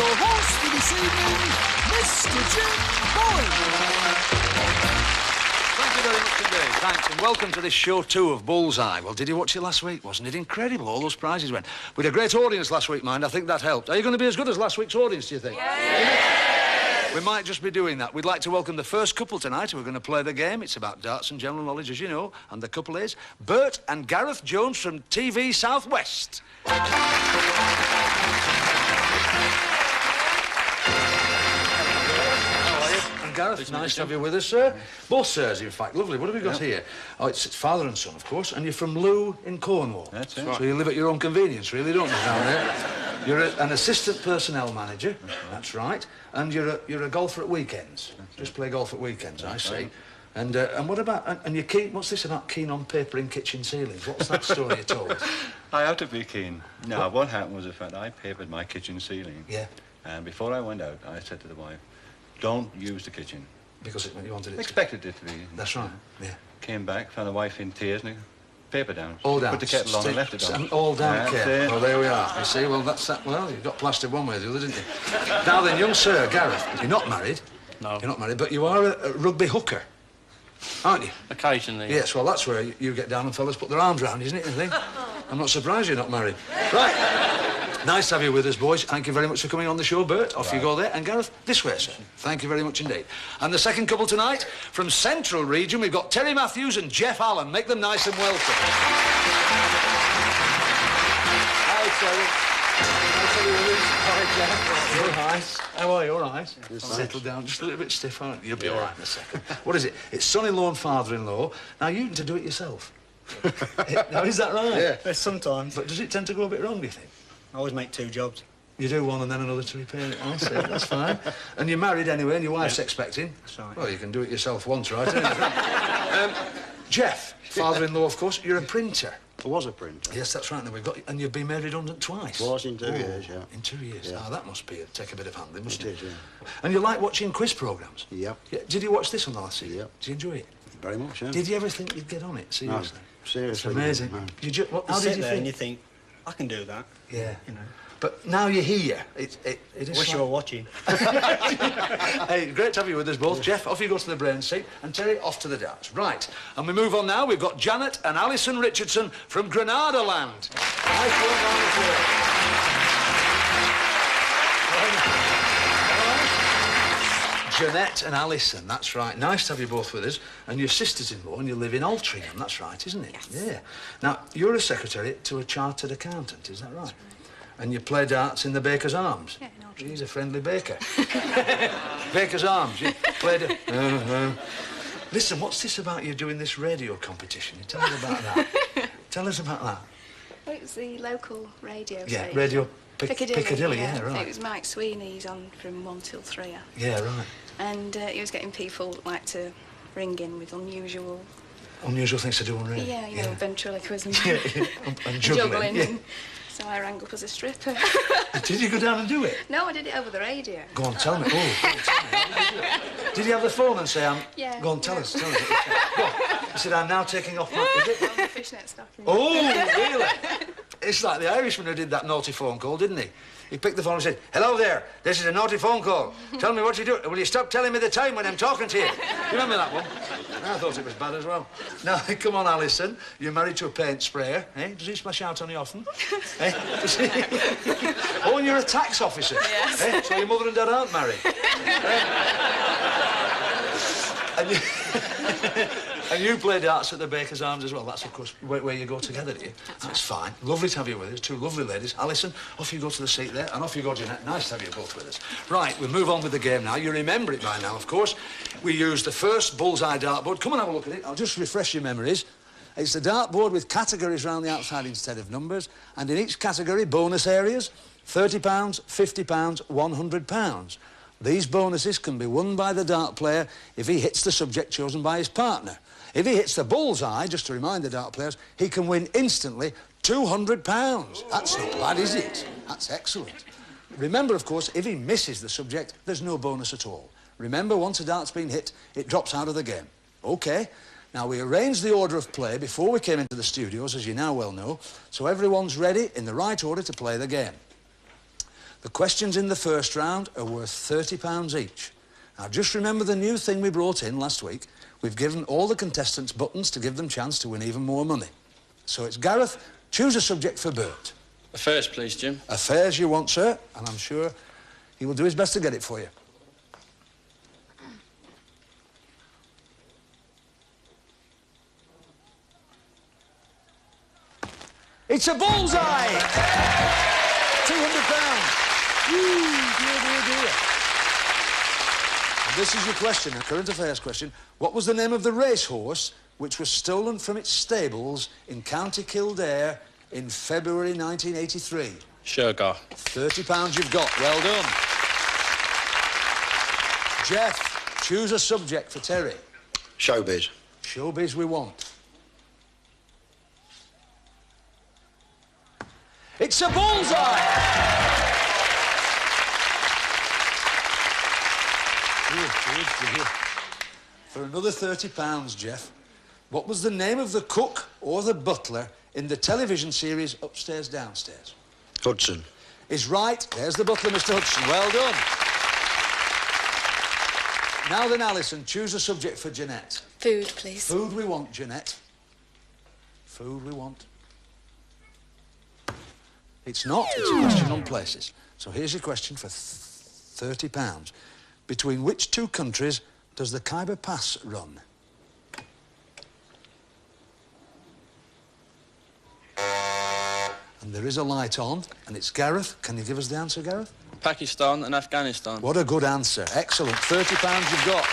your host for this evening, Mr. Jim Bowen. Thank you very much indeed. Thanks, and welcome to this show 2 of Bullseye. Well, did you watch it last week? Wasn't it incredible? All those prizes went. We had a great audience last week, mind. I think that helped. Are you going to be as good as last week's audience, do you think? Yeah. We might just be doing that. We'd like to welcome the first couple tonight who are going to play the game. It's about darts and general knowledge, as you know. And the couple is Bert and Gareth Jones from TV Southwest. Gareth, nice to have you with us, sir. Both sirs, in fact. Lovely. What have we got here? Oh, it's father and son, of course. And you're from Loo in Cornwall. That's it. So you live at your own convenience, really, don't you, down there? You're an assistant personnel manager. That's right. And you're a golfer at weekends. Just play golf at weekends, I see. And what about... And you're keen... What's this about keen on papering kitchen ceilings? What's that story you told? I have to be keen. No, what happened was the fact I papered my kitchen ceiling. Yeah. And before I went out, I said to the wife, don't use the kitchen. Because you wanted it to... Expected it to be. That's right, yeah. Came back, found the wife in tears, and paper down. All down. Put the kettle on and left it on. All down, yeah. Well, there we are. You see, well, that's that. Well, you got plastered one way or the other, didn't you? Now then, young sir, Gareth, you're not married. No. You're not married, but you are a rugby hooker, aren't you? Occasionally. Yes, well, that's where you get down and fellas put their arms round, isn't it, I think? I'm not surprised you're not married. Right. Nice to have you with us, boys. Thank you very much for coming on the show, Bert. Off you go there. And Gareth, this way, sir. Thank you very much indeed. And the second couple tonight, from Central Region, we've got Terry Matthews and Jeff Allen. Make them nice and welcome. Hi, Terry. Nice to have you with us. Hi, Jeff. You're all right. How are you? All right? Settle down. Just a little bit stiff, aren't you? You'll be all right in a second. What is it? It's son-in-law and father-in-law. Now, you need to do it yourself. Now, is that right? Yeah. Sometimes. But does it tend to go a bit wrong, do you think? I always make 2 jobs. You do one and then another to repair it. I see, that's fine. And you're married anyway, and your wife's expecting. That's right. Well, you can do it yourself once, right? Jeff, father-in-law, of course, you're a printer. I was a printer. Yes, that's right. And and you've been made redundant twice. Was in 2 years, yeah. In 2 years. Yeah. Oh, that must take a bit of handling, mustn't It it? is, yeah. And you like watching quiz programmes? Yep. Yeah. Did you watch this on the last season? Yep. Did you enjoy it? Very much, yeah. Did you ever think you'd get on it? Seriously? No, seriously. It's amazing. No. How did you there think? and you think, I can do that. Yeah. You know. But now you're here. It is Wish you were watching. Hey, great to have you with us both. Jeff, off you go to the brain seat, and Terry, off to the darts. Right, and we move on now. We've got Janet and Alison Richardson from Granada Land. Nice work on the floor. Jeanette and Alison, that's right. Nice to have you both with us. And you're sisters-in-law and you live in Altrincham, that's right, isn't it? Yes. Yeah. Now, you're a secretary to a chartered accountant, is that right? And you play darts in the Baker's Arms? Yeah, in Altrincham. He's a friendly baker. Baker's Arms, you played it. Listen, what's this about you doing this radio competition? Tell us about that. Tell us about that. Well, it was the local radio Yeah, station. Radio Piccadilly. Piccadilly, yeah, right. It was Mike Sweeney, he's on from 1 till 3. Yeah, right. And he was getting people that like to ring in with unusual Things to do on radio. Yeah, you know, ventriloquism and juggling. Yeah. and so I rang up as a stripper. Did you go down and do it? No, I did it over the radio. Go on, tell me. Oh, go on, tell me. How did you do it? Did you have the phone and say, Yeah. Go on, tell us. Go on. I said, I'm now taking off my... Is it? On the fishnet stocking. Oh, really? It's like the Irishman who did that naughty phone call, didn't he? He picked the phone and said, hello there, this is a naughty phone call. Tell me what you do. Will you stop telling me the time when I'm talking to you? You remember that one? I thought it was bad as well. Now, come on, Alison. You're married to a paint sprayer, eh? Does he splash out on you often? Eh? Does he? Oh, and you're a tax officer. Yes. Eh? So your mother and dad aren't married. And you play darts at the Baker's Arms as well. That's, of course, where you go together, do you? That's fine. Lovely to have you with us. 2 lovely ladies. Alison, off you go to the seat there. And off you go, Jeanette. Nice to have you both with us. Right, we'll move on with the game now. You remember it by now, of course. We use the first Bullseye dartboard. Come and have a look at it. I'll just refresh your memories. It's a dartboard with categories round the outside instead of numbers. And in each category, bonus areas. £30, £50, £100. These bonuses can be won by the dart player if he hits the subject chosen by his partner. If he hits the bullseye, just to remind the dart players, he can win instantly £200. That's not bad, is it? That's excellent. Remember, of course, if he misses the subject, there's no bonus at all. Remember, once a dart's been hit, it drops out of the game. OK. Now, we arranged the order of play before we came into the studios, as you now well know, so everyone's ready in the right order to play the game. The questions in the first round are worth £30 each. Now, just remember the new thing we brought in last week. We've given all the contestants buttons to give them chance to win even more money. So it's Gareth, choose a subject for Bert. Affairs, please, Jim. Affairs you want, sir, and I'm sure he will do his best to get it for you. It's a bullseye! £200. Dear, dear, dear. And this is your question, a current affairs question. What was the name of the racehorse which was stolen from its stables in County Kildare in February 1983? Shergar. £30 you've got. Well done. Jeff, choose a subject for Terry. Showbiz. Showbiz we want. It's a bullseye! Dear. For another £30, Jeff, what was the name of the cook or the butler in the television series Upstairs, Downstairs? Hudson. Is right. There's the butler, Mr. Hudson. Well done. Now then, Alison, choose a subject for Jeanette. Food, please. Food we want, Jeanette. Food we want. It's not. It's a question on places. So here's your question for £30. Between which two countries does the Khyber Pass run? And there is a light on, and it's Gareth. Can you give us the answer, Gareth? Pakistan and Afghanistan. What a good answer. Excellent. £30 you've got.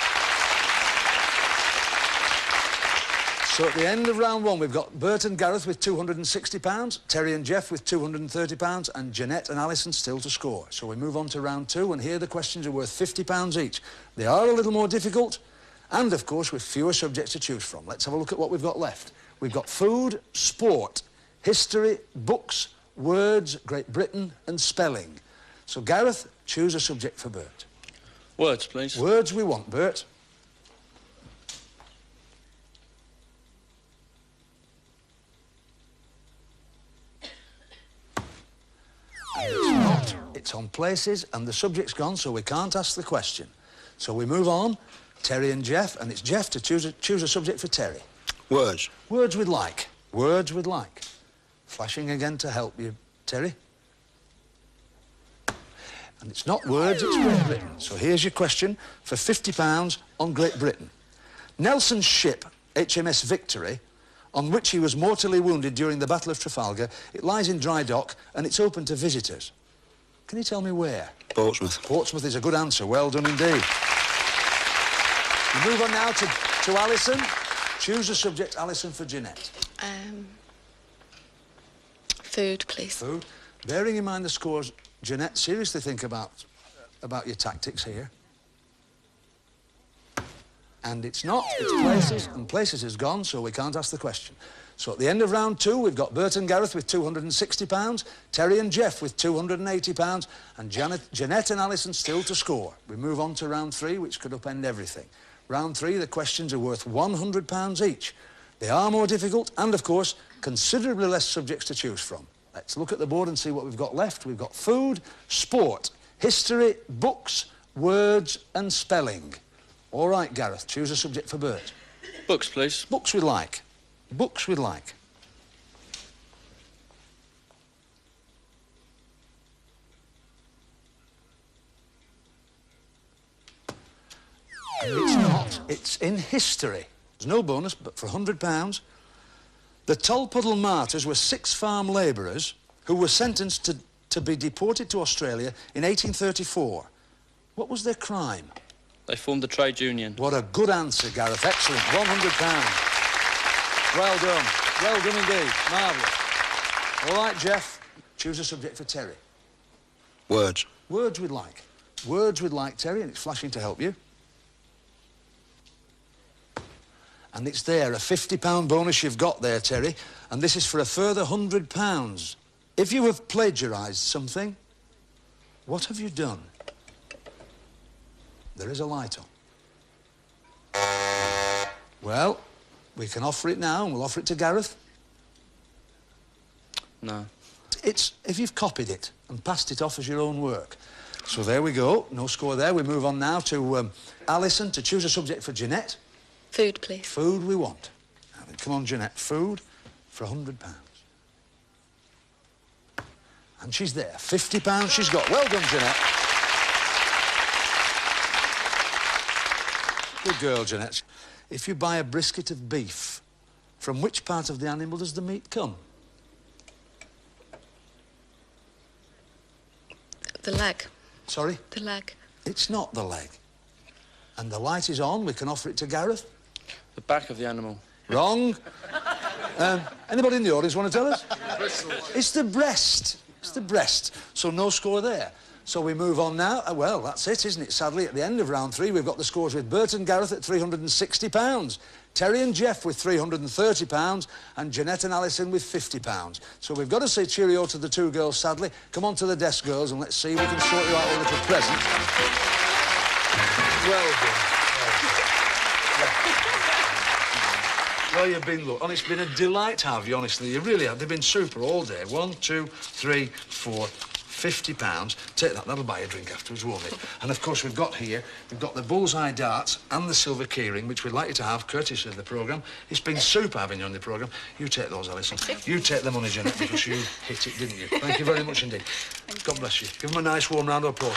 So at the end of round one, we've got Bert and Gareth with £260, Terry and Jeff with £230, and Jeanette and Alison still to score. So we move on to round two, and here the questions are worth £50 each. They are a little more difficult, and of course with fewer subjects to choose from. Let's have a look at what we've got left. We've got food, sport, history, books, words, Great Britain, and spelling. So Gareth, choose a subject for Bert. Words, please. Words we want, Bert. It's not. It's on places, and the subject's gone, so we can't ask the question. So we move on. Terry and Jeff, and it's Jeff to choose a subject for Terry. Words. Words we'd like. Words we'd like. Flashing again to help you, Terry. And it's not words, it's Great Britain. So here's your question for £50 on Great Britain. Nelson's ship, HMS Victory, on which he was mortally wounded during the Battle of Trafalgar, it lies in dry dock and it's open to visitors. Can you tell me where? Portsmouth. Portsmouth is a good answer. Well done indeed. We move on now to Alison. Choose a subject, Alison, for Jeanette. Food, please. Food. Bearing in mind the scores, Jeanette, seriously think about your tactics here. And it's not, it's places, and places is gone, so we can't ask the question. So at the end of round two, we've got Bert and Gareth with £260, Terry and Jeff with £280, and Jeanette and Alison still to score. We move on to round three, which could upend everything. Round three, the questions are worth £100 each. They are more difficult, and of course, considerably less subjects to choose from. Let's look at the board and see what we've got left. We've got food, sport, history, books, words, and spelling. All right, Gareth, choose a subject for Bert. Books, please. Books we'd like. Books we'd like. And it's not. It's in history. There's no bonus, but for £100, the Tolpuddle Martyrs were 6 farm labourers who were sentenced to be deported to Australia in 1834. What was their crime? They formed a trade union. What a good answer, Gareth. Excellent. £100. Well done. Well done indeed. Marvellous. All right, Jeff, choose a subject for Terry. Words. Words we'd like. Words we'd like, Terry, and it's flashing to help you. And it's there, a £50 bonus you've got there, Terry, and this is for a further £100. If you have plagiarised something, what have you done? There is a light on. Well, we can offer it now, and we'll offer it to Gareth. No. it's if you've copied it and passed it off as your own work. So there we go. No score there. We move on now to Alison to choose a subject for Jeanette. Food, please. Food we want. Now then, come on, Jeanette. Food for £100. And she's there. £50 she's got. Well done, Jeanette. Good girl, Jeanette. If you buy a brisket of beef, from which part of the animal does the meat come? The leg. Sorry? The leg. It's not the leg. And the light is on. We can offer it to Gareth. The back of the animal. Wrong. Anybody in the audience want to tell us? It's the breast. It's the breast. So no score there. So we move on now. Well, that's it, isn't it? Sadly, at the end of round 3, we've got the scores with Bert and Gareth at £360, Terry and Jeff with £330, and Jeanette and Alison with £50. So we've got to say cheerio to the 2 girls, sadly. Come on to the desk, girls, and let's see if we can sort you out a little present. Well done. Well, you've been, look, and it's been a delight to have you, honestly. You really have. They've been super all day. 1, 2, 3, 4, £50. Take that, that'll buy you a drink afterwards, won't it? And, of course, we've got the Bullseye darts and the silver keyring, which we'd like you to have, courtesy of the programme. It's been super having you on the programme. You take those, Alison. You take the money, Jeanette, because you hit it, didn't you? Thank you very much indeed. God bless you. Give them a nice warm round of applause.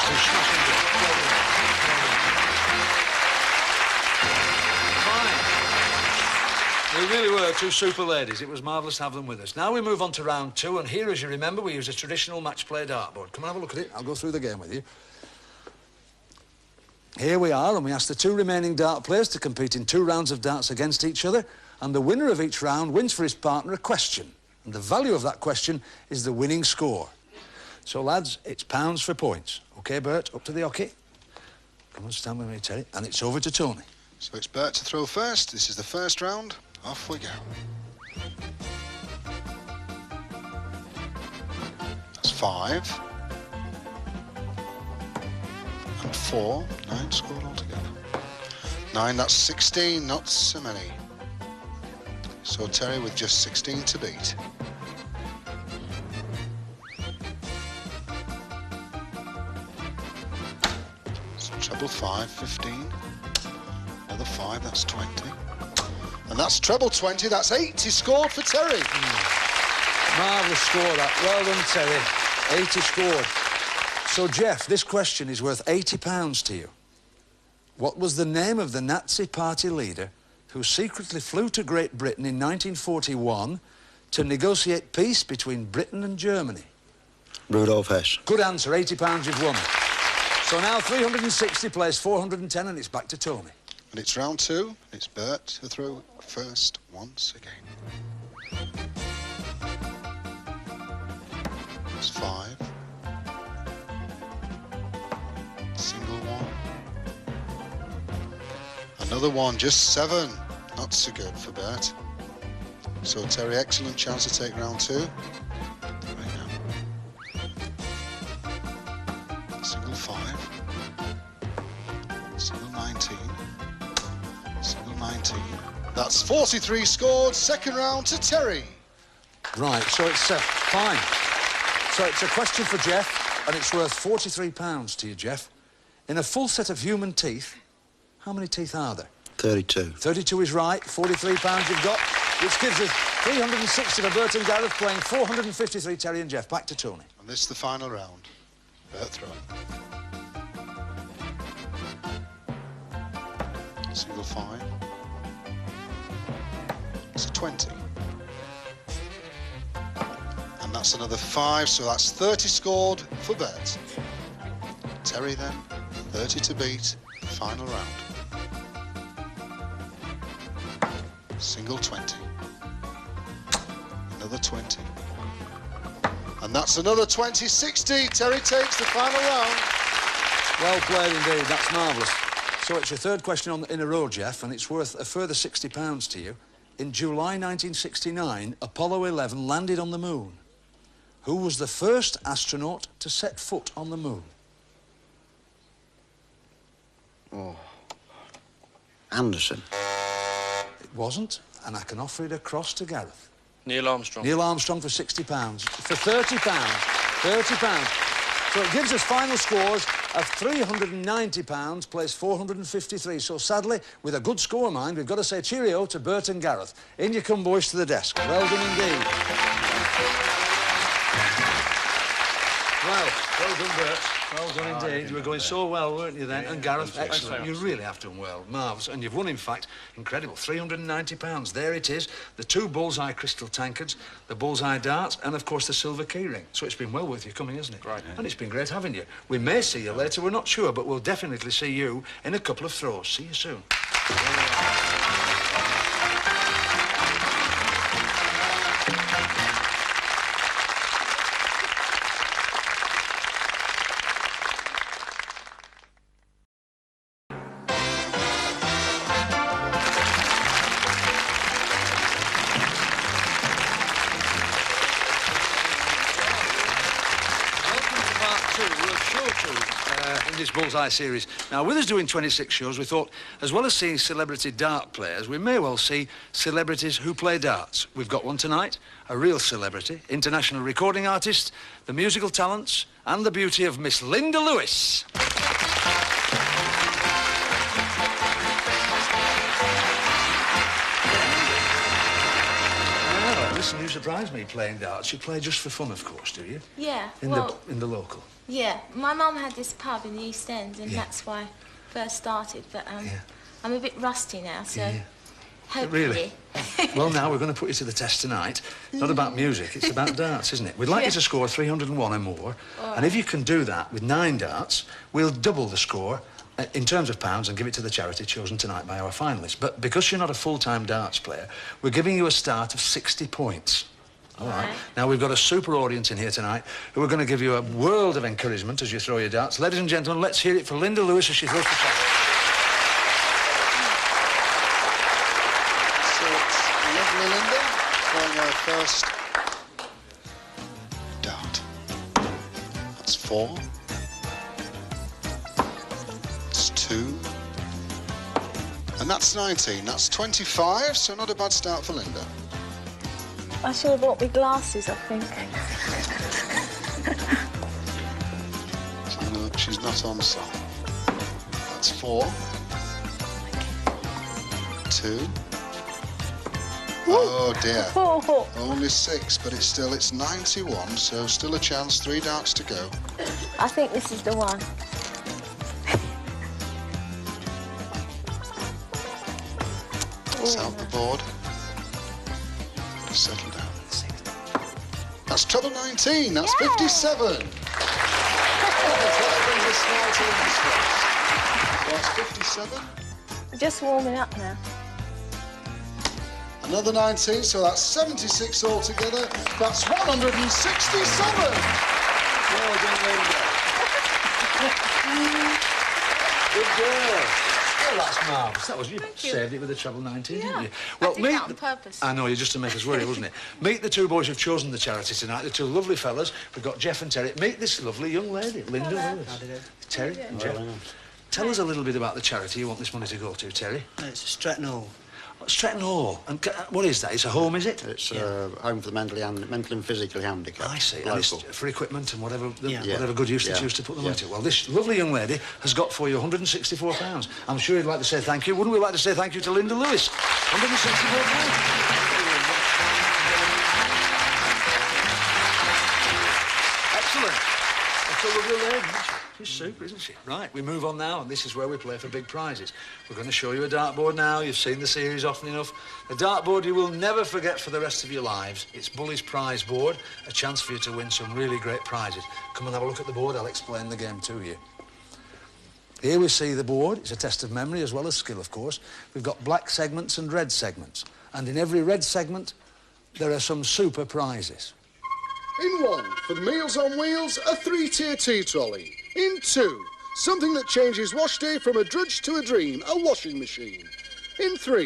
We really were 2 super ladies. It was marvellous to have them with us. Now we move on to round 2, and here, as you remember, we use a traditional match play dartboard. Come and have a look at it. I'll go through the game with you. Here we are, and we ask the 2 remaining dart players to compete in 2 rounds of darts against each other, and the winner of each round wins for his partner a question, and the value of that question is the winning score. So, lads, it's pounds for points. OK, Bert, up to the hockey. Come on, stand with me, Terry. And it's over to Tony. So it's Bert to throw first. This is the first round. Off we go. That's 5. And 4. 9 scored altogether. 9, that's 16, not so many. So Terry with just 16 to beat. So treble 5, 15. Another 5, that's 20. And that's treble 20, that's 80 scored for Terry. Marvellous score, that. Well done, Terry. 80 scored. So, Jeff, this question is worth £80 to you. What was the name of the Nazi party leader who secretly flew to Great Britain in 1941 to negotiate peace between Britain and Germany? Rudolf Hess. Good answer, £80 you've won. So now 360 plays 410, and it's back to Tony. And it's round 2. It's Bert to throw first once again. It's 5. Single 1. Another 1, just 7. Not so good for Bert. So Terry, excellent chance to take round 2. Right now. Single 5. Single 19. Single 19. That's 43 scored. Second round to Terry. Right, so it's fine. So it's a question for Jeff, and it's worth £43 to you, Jeff. In a full set of human teeth, how many teeth are there? 32. 32 is right. £43 you've got, which gives us 360 for Bert and Gareth, playing 453, Terry and Jeff. Back to Tony. And this is the final round. Bert throwing. Single 5. It's a 20. And that's another 5, so that's 30 scored for Bert. Terry then, 30 to beat, final round. Single 20. Another 20. And that's another 20, 60. Terry takes the final round. Well played indeed, that's marvellous. So it's your third question in a row, Jeff, and it's worth a further £60 to you. In July 1969, Apollo 11 landed on the moon. Who was the first astronaut to set foot on the moon? Oh. Anderson. It wasn't, and I can offer it across to Gareth. Neil Armstrong. Neil Armstrong for £60. For £30. £30. So it gives us final scores of £390, place 453. So sadly, with a good score, mind, we've got to say cheerio to Bert and Gareth. In you come, boys, to the desk. Well done indeed. Well done, Bert. Well done indeed. You were going so well, weren't you then? Yeah, and Gareth, excellent. You really have done well. Marvellous. And you've won, in fact, incredible, £390. There it is. The 2 Bullseye crystal tankards, the Bullseye darts, and, of course, the silver keyring. So it's been well worth you coming, hasn't it? Right. Yeah. And it's been great having you. We may see you later, we're not sure, but we'll definitely see you in a couple of throws. See you soon. In this Bullseye series. Now, with us doing 26 shows, we thought, as well as seeing celebrity dart players, we may well see celebrities who play darts. We've got one tonight, a real celebrity, international recording artist, the musical talents, and the beauty of Miss Linda Lewis. Listen, you surprised me playing darts. You play just for fun, of course, do you? Yeah. In the local. Yeah. My mum had this pub in the East End, and that's why I first started. But I'm a bit rusty now, so hopefully. Really? Well, now we're going to put you to the test tonight. Not about music, it's about darts, isn't it? We'd like you to score 301 or more. And if you can do that with 9 darts, we'll double the score in terms of pounds and give it to the charity chosen tonight by our finalists. But because you're not a full-time darts player, we're giving you a start of 60 points. All right. Now, we've got a super audience in here tonight who are going to give you a world of encouragement as you throw your darts. Ladies and gentlemen, let's hear it for Linda Lewis as she throws the shot. So it's lovely Linda throwing her first dart. That's 4. That's 2. And that's 19. That's 25, so not a bad start for Linda. I should have bought me glasses, I think. No, she's not on song. That's 4. 2. Oh dear. Only 6, but it's 91, so still a chance. 3 darts to go. I think this is the one. It's out the board. Just settle down. That's treble 19. That's 57. Oh, that's 57. Just warming up now. Another 19, so that's 76 altogether. That's 167. Well done, Linda. Good girl. Well, that's marvellous. That was you. Saved it with the treble 19, didn't you? Well, I did that on purpose. I know, just to make us worry, wasn't it? Meet the 2 boys who've chosen the charity tonight. The 2 lovely fellas. We've got Jeff and Terry. Meet this lovely young lady, Linda Lewis. Terry and Jeff. Tell us a little bit about the charity you want this money to go to, Terry. It's a Stretton Hall. Stretton Hall. And what is that? It's a home, is it? It's a home for the mentally and physically handicapped. I see. Local. And it's for equipment and whatever good use they choose to put the money to. Well, this lovely young lady has got for you £164. I'm sure you'd like to say thank you. Wouldn't we like to say thank you to Linda Lewis? £164. Excellent. That's a lovely lady, isn't she? She's super, isn't she? Right, we move on now, and this is where we play for big prizes. We're going to show you a dartboard now. You've seen the series often enough. A dartboard you will never forget for the rest of your lives. It's Bully's prize board, a chance for you to win some really great prizes. Come and have a look at the board. I'll explain the game to you. Here we see the board. It's a test of memory as well as skill, of course. We've got black segments and red segments. And in every red segment, there are some super prizes. In 1, for Meals on Wheels, a 3-tier tea trolley. In 2, something that changes wash day from a drudge to a dream, a washing machine. In 3,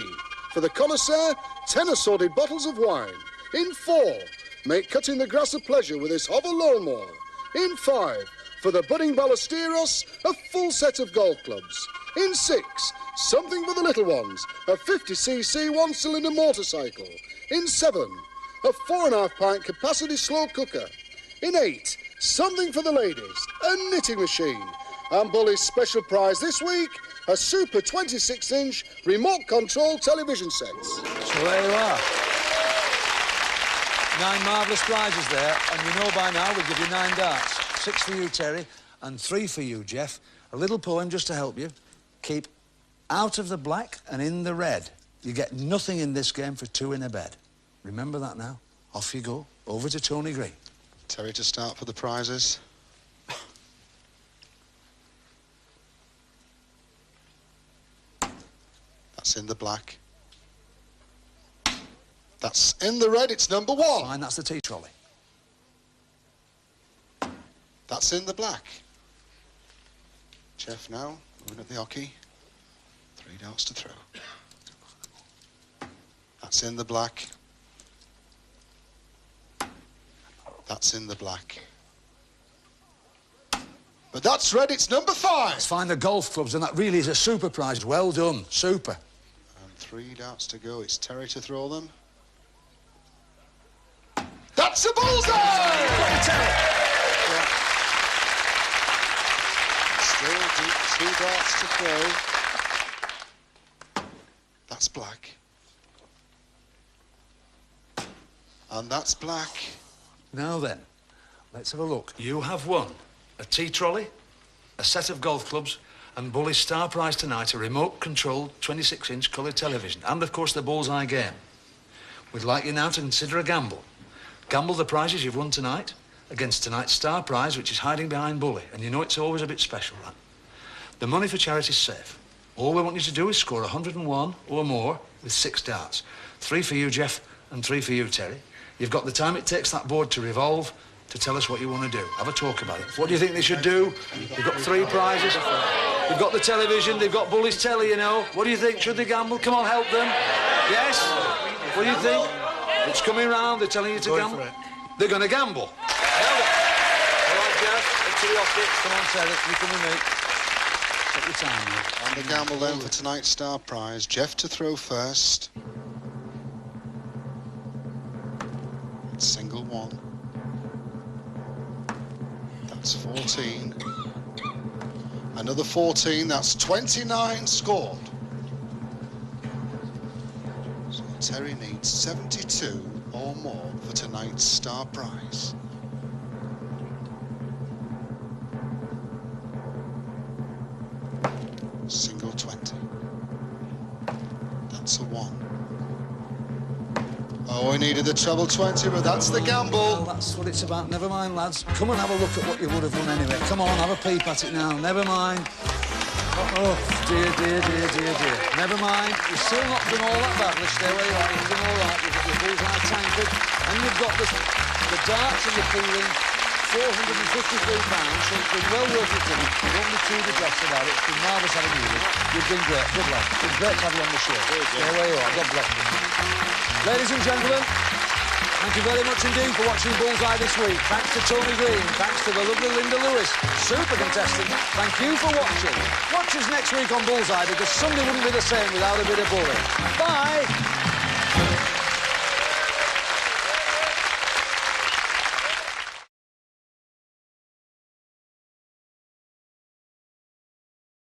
for the connoisseur, 10 assorted bottles of wine. In 4, make cutting the grass a pleasure with this hover lawnmower. In 5, for the budding Ballesteros, a full set of golf clubs. In 6, something for the little ones, a 50cc one-cylinder motorcycle. In 7, a 4.5 pint capacity slow cooker. In 8, something for the ladies, a knitting machine. And Bully's special prize this week, a super 26-inch remote control television set. So there you are. 9 marvellous prizes there, and you know by now we'll give you 9 darts. 6 for you, Terry, and 3 for you, Jeff. A little poem just to help you. Keep out of the black and in the red. You get nothing in this game for 2 in a bed. Remember that now. Off you go, over to Tony Green. Terry to start for the prizes. That's in the black. That's in the red, it's number 1. Fine, that's the tea trolley. That's in the black. Jeff now, moving at the hockey. 3 darts to throw. That's in the black. That's in the black. But that's red, it's number 5. Let's find the golf clubs, and that really is a super prize. Well done, super. And 3 darts to go, it's Terry to throw them. That's a bullseye! Still 2 darts to throw. That's black. And that's black. Now then, let's have a look. You have won a tea trolley, a set of golf clubs, and Bully's star prize tonight, a remote-controlled 26-inch colour television, and, of course, the Bullseye game. We'd like you now to consider a gamble. Gamble the prizes you've won tonight against tonight's star prize, which is hiding behind Bully, and you know it's always a bit special, that. The money for charity is safe. All we want you to do is score 101 or more with 6 darts. 3 for you, Jeff, and 3 for you, Terry. You've got the time it takes that board to revolve to tell us what you want to do. Have a talk about it. What do you think they should do? You've got 3 prizes. You've got the television. They've got Bully's telly, you know. What do you think? Should they gamble? Come on, help them. Yes? What do you think? It's coming round. They're telling you to gamble. They're going to gamble. All right, Jeff. Up to the office. Come on, Terry. You come with me. Take your time, mate. And the gamble then for tonight's star prize. Jeff to throw first. Single 1. That's 14. Another 14, that's 29 scored. So Terry needs 72 or more for tonight's star prize. Single 20. That's a 1. Oh, we needed the treble 20, but that's the gamble. Well, that's what it's about. Never mind, lads. Come and have a look at what you would have won anyway. Come on, have a peep at it now. Never mind. Oh, dear, dear, dear, dear, dear. Never mind. You've still not done all that badly. Stay where you are. You've done all right. You've got your bullseye tankard, and you've got the darts and the pooling. £453, so it's been well worth it, Jimmy. You don't be too depressed about it. It's been marvellous having you with. You've been great. Good lad. It's been great to have you on the show. Stay where you are. God bless you. Ladies and gentlemen, thank you very much indeed for watching Bullseye this week. Thanks to Tony Green. Thanks to the lovely Linda Lewis, super contestant. Thank you for watching. Watch us next week on Bullseye, because Sunday wouldn't be the same without a bit of Bully. Bye.